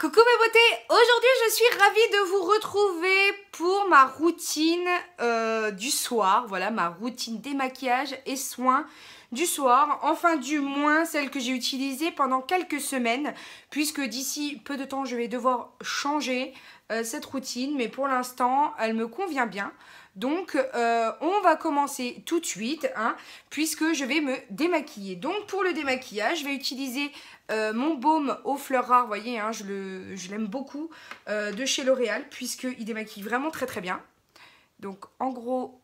Coucou mes beautés, aujourd'hui je suis ravie de vous retrouver pour ma routine du soir. Voilà, ma routine démaquillage et soins du soir. Enfin du moins celle que j'ai utilisée pendant quelques semaines. Puisque d'ici peu de temps je vais devoir changer cette routine. Mais pour l'instant elle me convient bien. Donc on va commencer tout de suite hein, puisque je vais me démaquiller. Donc pour le démaquillage je vais utiliser mon baume aux fleurs rares, vous voyez, hein, je l'aime beaucoup, de chez L'Oréal, puisqu'il démaquille vraiment très très bien. Donc en gros,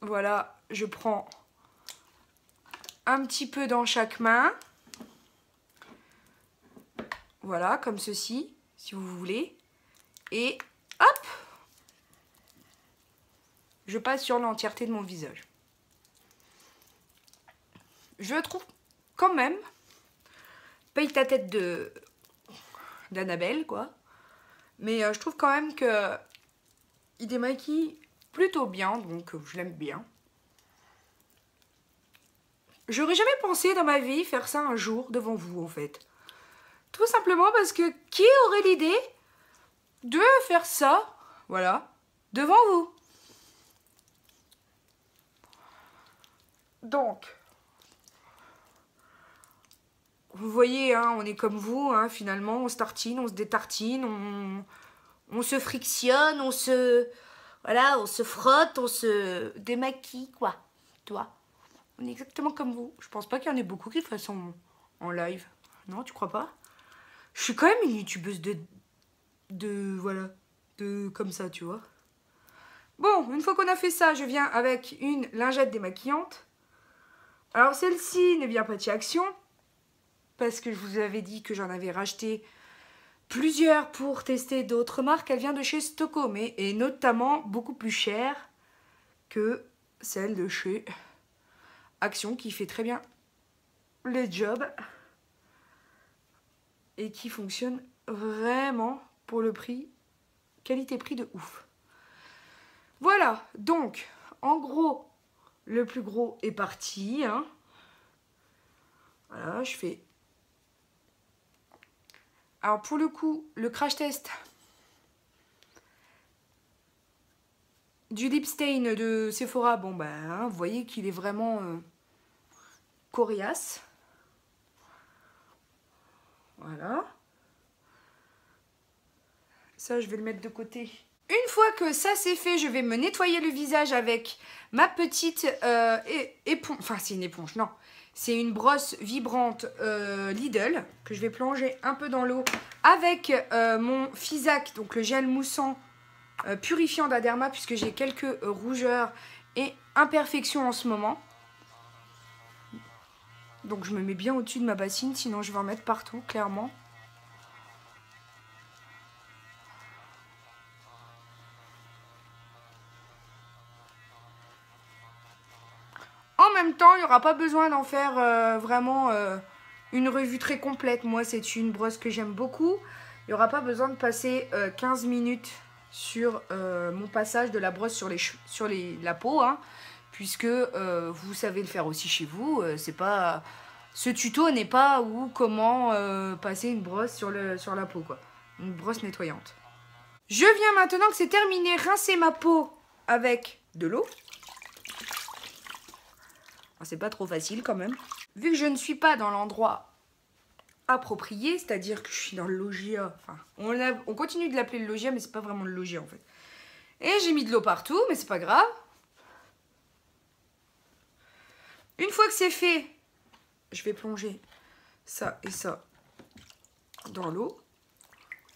voilà, je prends un petit peu dans chaque main. Voilà, comme ceci, si vous voulez. Et hop, je passe sur l'entièreté de mon visage. Je trouve quand même, paye ta tête d'Annabelle, quoi. Mais je trouve quand même que il démaquille plutôt bien, donc je l'aime bien. J'aurais jamais pensé dans ma vie faire ça un jour devant vous, en fait. Tout simplement parce que qui aurait l'idée de faire ça, voilà, devant vous? Donc, vous voyez, hein, on est comme vous, hein, finalement, on se tartine, on se détartine, on se frictionne, voilà, on se frotte, on se démaquille, quoi. Toi, on est exactement comme vous. Je pense pas qu'il y en ait beaucoup qui le fassent en live. Non, tu crois pas? Je suis quand même une youtubeuse voilà, comme ça, tu vois. Bon, une fois qu'on a fait ça, je viens avec une lingette démaquillante. Alors celle-ci ne vient pas de chez Action, parce que je vous avais dit que j'en avais racheté plusieurs pour tester d'autres marques. Elle vient de chez Stockholm et notamment beaucoup plus chère que celle de chez Action, qui fait très bien le job et qui fonctionne vraiment pour le prix, qualité-prix de ouf. Voilà, donc, en gros, le plus gros est parti. Hein. Voilà, je fais... Alors, pour le coup, le crash test du lip stain de Sephora, bon, ben, hein, vous voyez qu'il est vraiment coriace. Voilà. Ça, je vais le mettre de côté. Une fois que ça c'est fait, je vais me nettoyer le visage avec ma petite éponge. Enfin, c'est une éponge, non. C'est une brosse vibrante Lidl que je vais plonger un peu dans l'eau avec mon Fisac, donc le gel moussant purifiant d'Aderma, puisque j'ai quelques rougeurs et imperfections en ce moment. Donc je me mets bien au-dessus de ma bassine, sinon je vais en mettre partout, clairement. En même temps, il n'y aura pas besoin d'en faire vraiment une revue très complète. Moi, c'est une brosse que j'aime beaucoup. Il n'y aura pas besoin de passer 15 minutes sur mon passage de la brosse sur la peau. Hein, puisque vous savez le faire aussi chez vous. C'est pas... Ce tuto n'est pas où comment passer une brosse sur la peau, quoi. Une brosse nettoyante. Je viens maintenant que c'est terminé rincer ma peau avec de l'eau. C'est pas trop facile quand même. Vu que je ne suis pas dans l'endroit approprié, c'est-à-dire que je suis dans le loggia. Enfin, on continue de l'appeler le loggia, mais c'est pas vraiment le loggia en fait. Et j'ai mis de l'eau partout, mais c'est pas grave. Une fois que c'est fait, je vais plonger ça et ça dans l'eau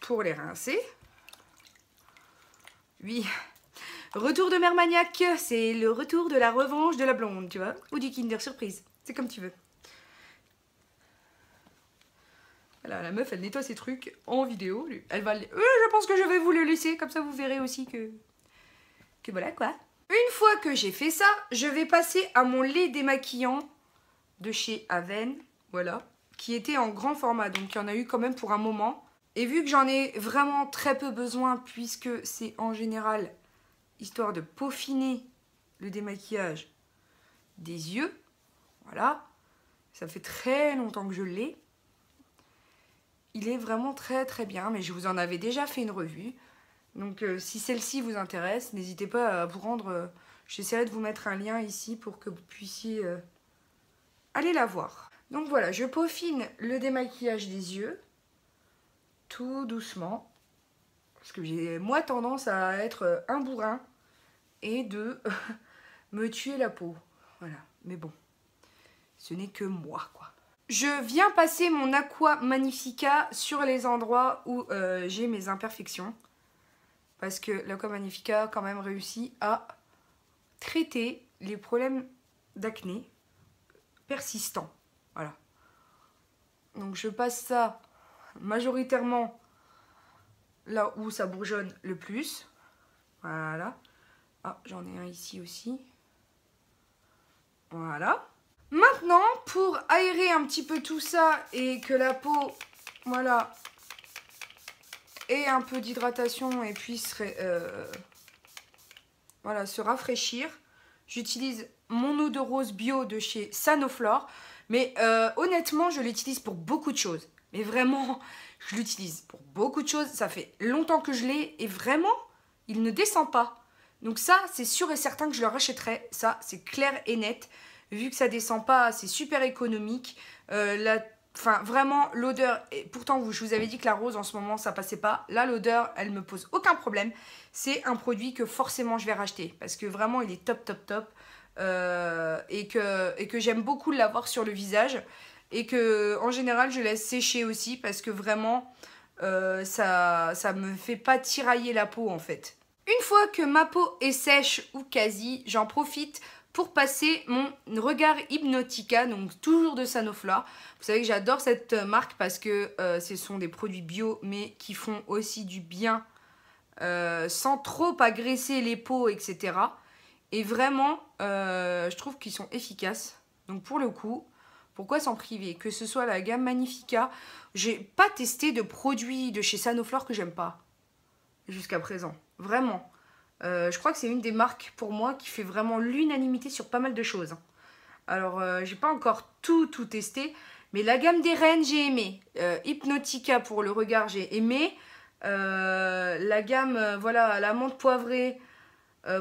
pour les rincer. Oui. Retour de Mère Maniaque, c'est le retour de la revanche de la blonde, tu vois. Ou du Kinder Surprise, c'est comme tu veux. Voilà, la meuf, elle nettoie ses trucs en vidéo. Elle va... je pense que je vais vous le laisser, comme ça vous verrez aussi que voilà, quoi. Une fois que j'ai fait ça, je vais passer à mon lait démaquillant de chez Aven, voilà, qui était en grand format, donc il y en a eu quand même pour un moment. Et vu que j'en ai vraiment très peu besoin, puisque c'est en général... histoire de peaufiner le démaquillage des yeux. Voilà. Ça fait très longtemps que je l'ai. il est vraiment très très bien, mais je vous en avais déjà fait une revue. Donc si celle-ci vous intéresse, n'hésitez pas à vous rendre... J'essaierai de vous mettre un lien ici pour que vous puissiez aller la voir. Donc voilà, je peaufine le démaquillage des yeux, tout doucement. Parce que j'ai moi tendance à être un bourrin et de me tuer la peau. Voilà, mais bon, ce n'est que moi, quoi. Je viens passer mon Aqua Magnifica sur les endroits où j'ai mes imperfections. Parce que l'Aqua Magnifica a quand même réussi à traiter les problèmes d'acné persistants. Voilà. Donc je passe ça majoritairement là où ça bourgeonne le plus. Voilà. Ah, j'en ai un ici aussi. Voilà. Maintenant, pour aérer un petit peu tout ça et que la peau, voilà, ait un peu d'hydratation et puisse voilà, se rafraîchir, j'utilise mon eau de rose bio de chez Sanoflore. Mais honnêtement, je l'utilise pour beaucoup de choses. Mais vraiment, je l'utilise pour beaucoup de choses. Ça fait longtemps que je l'ai et vraiment, il ne descend pas. Donc ça, c'est sûr et certain que je le rachèterai. Ça, c'est clair et net. Vu que ça descend pas, c'est super économique. Enfin, vraiment, l'odeur... Pourtant, je vous avais dit que la rose, en ce moment, ça passait pas. Là, l'odeur, elle me pose aucun problème. C'est un produit que forcément, je vais racheter. Parce que vraiment, il est top, top, top. Et que j'aime beaucoup l'avoir sur le visage. Et que, en général, je laisse sécher aussi. Parce que vraiment, ça me fait pas tirailler la peau, en fait. Une fois que ma peau est sèche ou quasi, j'en profite pour passer mon Regard Hypnotica, donc toujours de Sanoflore. Vous savez que j'adore cette marque parce que ce sont des produits bio, mais qui font aussi du bien sans trop agresser les peaux, etc. Et vraiment, je trouve qu'ils sont efficaces. Donc pour le coup, pourquoi s'en priver? Que ce soit la gamme Magnifica, j'ai pas testé de produits de chez Sanoflore que j'aime pas jusqu'à présent. Vraiment. Je crois que c'est une des marques pour moi qui fait vraiment l'unanimité sur pas mal de choses. Alors, j'ai pas encore tout testé, mais la gamme des reines, j'ai aimé. Hypnotica pour le regard, j'ai aimé. La gamme, voilà, la menthe poivrée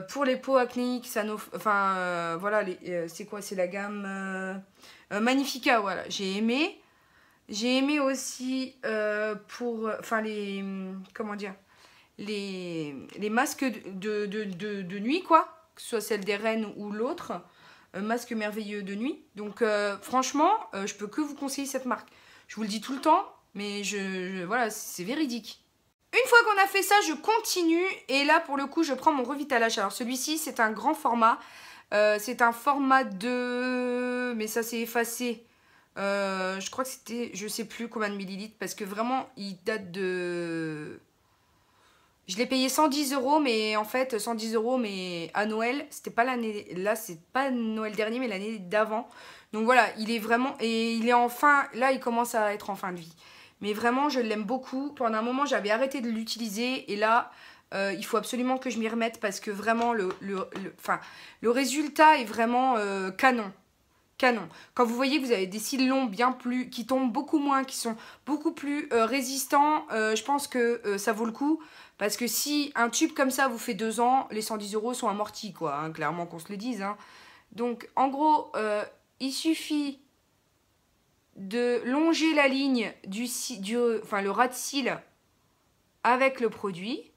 pour les peaux acnéiques, voilà, c'est quoi? C'est la gamme Magnifica, voilà, j'ai aimé. J'ai aimé aussi enfin comment dire, les masques de nuit, quoi, que ce soit celle des reines ou l'autre, masque merveilleux de nuit. Donc franchement, je peux que vous conseiller cette marque. Je vous le dis tout le temps, mais voilà, c'est véridique. Une fois qu'on a fait ça, je continue et là pour le coup, je prends mon Revitalage. Alors celui-ci, c'est un grand format. C'est un format de... Mais ça s'est effacé. Je crois que c'était, je sais plus combien de millilitres, parce que vraiment, il date de... Je l'ai payé 110 €, mais en fait, 110 €, mais à Noël, c'était pas l'année... Là, c'est pas Noël dernier, mais l'année d'avant. Donc voilà, il est vraiment... Et il est en fin... Là, il commence à être en fin de vie. Mais vraiment, je l'aime beaucoup. Pendant un moment, j'avais arrêté de l'utiliser. Et là, il faut absolument que je m'y remette, parce que vraiment, le résultat est vraiment canon. Canon. Quand vous voyez que vous avez des cils longs qui tombent beaucoup moins, qui sont beaucoup plus résistants, je pense que ça vaut le coup. Parce que si un tube comme ça vous fait 2 ans, les 110 € sont amortis, quoi. Hein, clairement qu'on se le dise. Hein. Donc, en gros, il suffit de longer la ligne le ras de cils avec le produit.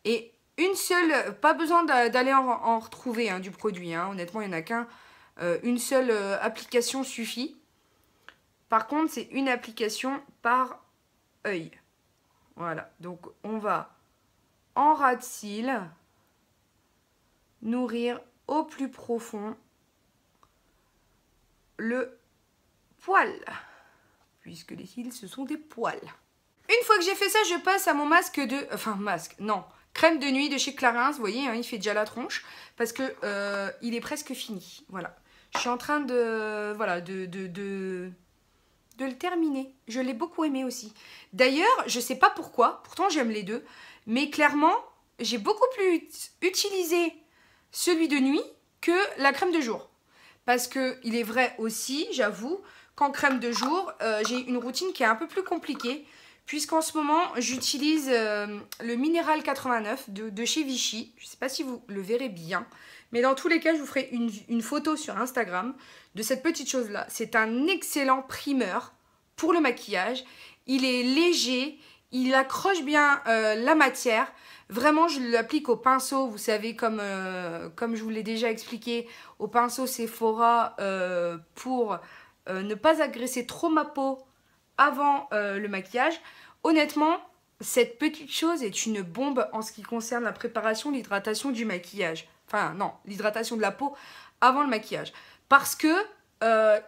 Et une seule, pas besoin d'aller en retrouver hein, du produit. Hein. Honnêtement, il n'y en a qu'un. Une seule application suffit. Par contre, c'est une application par œil. Voilà. Donc, on va en ras de cils nourrir au plus profond le poil. Puisque les cils, ce sont des poils. Une fois que j'ai fait ça, je passe à mon masque de... Enfin, masque, non. Crème de nuit de chez Clarins. Vous voyez, hein, il fait déjà la tronche. Parce que il est presque fini. Voilà. Je suis en train de... Voilà, de le terminer. Je l'ai beaucoup aimé aussi. D'ailleurs, je sais pas pourquoi. Pourtant, j'aime les deux. Mais clairement, j'ai beaucoup plus utilisé celui de nuit que la crème de jour. Parce que il est vrai aussi, j'avoue, qu'en crème de jour, j'ai une routine qui est un peu plus compliquée. Puisqu'en ce moment, j'utilise le Minéral 89 de chez Vichy. Je ne sais pas si vous le verrez bien. Mais dans tous les cas, je vous ferai une photo sur Instagram de cette petite chose-là. C'est un excellent primeur pour le maquillage. Il est léger, il accroche bien la matière. Vraiment, je l'applique au pinceau, vous savez, comme je vous l'ai déjà expliqué, au pinceau Sephora pour ne pas agresser trop ma peau avant le maquillage. Honnêtement, cette petite chose est une bombe en ce qui concerne la préparation, l'hydratation du maquillage. Enfin, non, l'hydratation de la peau avant le maquillage. Parce que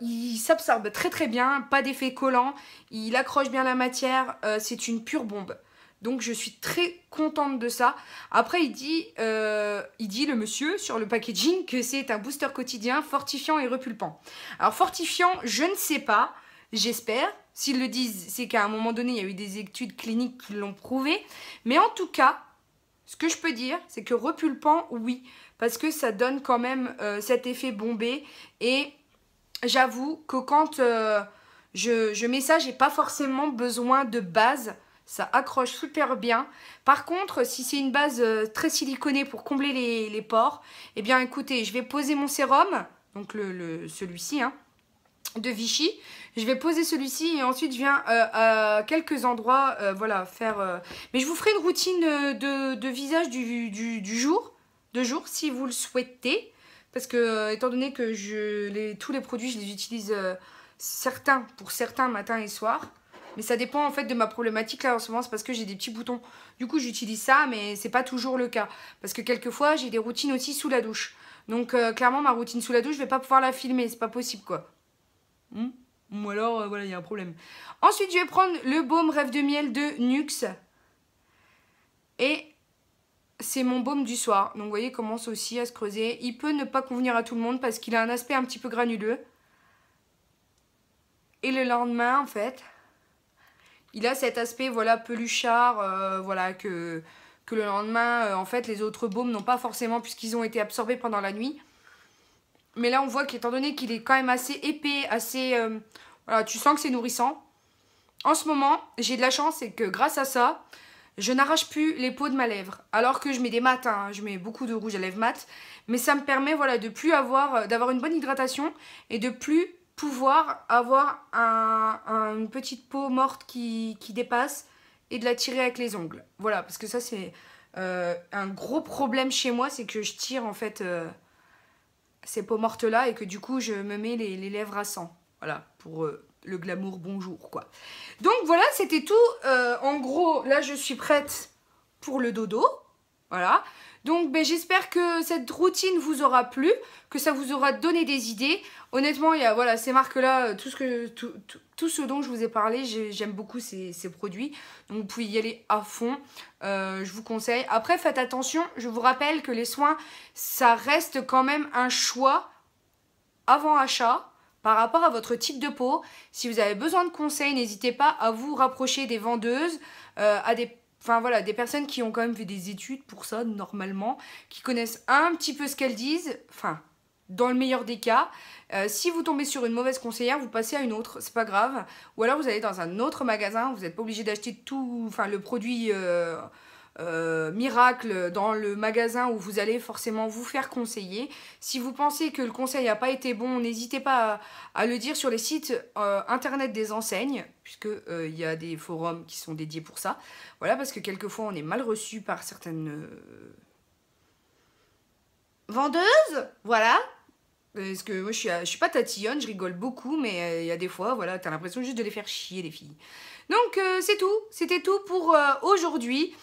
il s'absorbe très très bien, pas d'effet collant, il accroche bien la matière, c'est une pure bombe. Donc je suis très contente de ça. Après il dit le monsieur sur le packaging que c'est un booster quotidien fortifiant et repulpant. Alors fortifiant, je ne sais pas, j'espère. S'ils le disent, c'est qu'à un moment donné, il y a eu des études cliniques qui l'ont prouvé. Mais en tout cas, ce que je peux dire, c'est que repulpant, oui. Parce que ça donne quand même cet effet bombé. Et j'avoue que quand je mets ça, j'ai pas forcément besoin de base. Ça accroche super bien. Par contre, si c'est une base très siliconée pour combler les pores, eh bien écoutez, je vais poser mon sérum, donc celui-ci, hein, de Vichy. Je vais poser celui-ci et ensuite je viens à quelques endroits voilà, faire... Mais je vous ferai une routine de visage du jour, si vous le souhaitez. Parce que étant donné que tous les produits, je les utilise pour certains matin et soir. Mais ça dépend en fait de ma problématique là en ce moment, c'est parce que j'ai des petits boutons. Du coup j'utilise ça, mais c'est pas toujours le cas. Parce que quelquefois j'ai des routines aussi sous la douche. Donc clairement ma routine sous la douche, je vais pas pouvoir la filmer, c'est pas possible quoi. Ou alors voilà, il y a un problème. Ensuite je vais prendre le baume Rêve de Miel de Nuxe. Et c'est mon baume du soir. Donc vous voyez, il commence aussi à se creuser. Il peut ne pas convenir à tout le monde parce qu'il a un aspect un petit peu granuleux. Et le lendemain en fait... Il a cet aspect, voilà, peluchard, voilà, que le lendemain, en fait, les autres baumes n'ont pas forcément, puisqu'ils ont été absorbés pendant la nuit. Mais là, on voit qu'étant donné qu'il est quand même assez épais, assez... voilà, tu sens que c'est nourrissant. En ce moment, j'ai de la chance, c'est que grâce à ça, je n'arrache plus les peaux de ma lèvre. Alors que je mets des mat, hein, je mets beaucoup de rouge à lèvres mat. Mais ça me permet, voilà, de plus d'avoir une bonne hydratation et de plus... pouvoir avoir une petite peau morte qui dépasse et de la tirer avec les ongles. Voilà, parce que ça c'est un gros problème chez moi, c'est que je tire en fait ces peaux mortes là et que du coup je me mets les lèvres à sang. Voilà, pour le glamour bonjour quoi. Donc voilà, c'était tout. En gros, là je suis prête pour le dodo. Voilà. Donc ben, j'espère que cette routine vous aura plu, que ça vous aura donné des idées. Honnêtement, il y a voilà, ces marques-là, tout ce dont je vous ai parlé, j'aime beaucoup ces produits. Donc vous pouvez y aller à fond, je vous conseille. Après, faites attention, je vous rappelle que les soins, ça reste quand même un choix avant achat par rapport à votre type de peau. Si vous avez besoin de conseils, n'hésitez pas à vous rapprocher des vendeuses, Enfin voilà, des personnes qui ont quand même fait des études pour ça, normalement, qui connaissent un petit peu ce qu'elles disent, enfin, dans le meilleur des cas. Si vous tombez sur une mauvaise conseillère, vous passez à une autre, c'est pas grave. Ou alors vous allez dans un autre magasin, vous n'êtes pas obligé d'acheter tout, enfin le produit miracle dans le magasin où vous allez forcément vous faire conseiller. Si vous pensez que le conseil n'a pas été bon, n'hésitez pas à le dire sur les sites internet des enseignes, puisque il y a des forums qui sont dédiés pour ça. Voilà, parce que quelquefois on est mal reçu par certaines vendeuses, voilà. Parce que moi je suis pas tatillonne, je rigole beaucoup, mais il y a des fois, voilà, t'as l'impression juste de les faire chier les filles. Donc c'est tout, c'était tout pour aujourd'hui.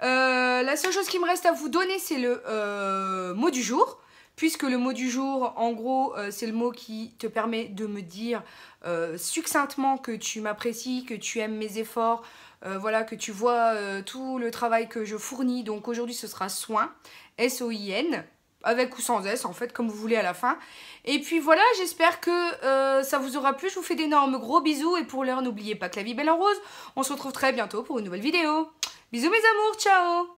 La seule chose qui me reste à vous donner, c'est le mot du jour. Puisque le mot du jour, en gros, c'est le mot qui te permet de me dire succinctement que tu m'apprécies, que tu aimes mes efforts, voilà, que tu vois tout le travail que je fournis. Donc aujourd'hui, ce sera soin, S-O-I-N, avec ou sans S, en fait, comme vous voulez à la fin. Et puis voilà, j'espère que ça vous aura plu. Je vous fais d'énormes gros bisous. Et pour l'heure, n'oubliez pas que la vie est belle en rose. On se retrouve très bientôt pour une nouvelle vidéo. Bisous mes amours, ciao!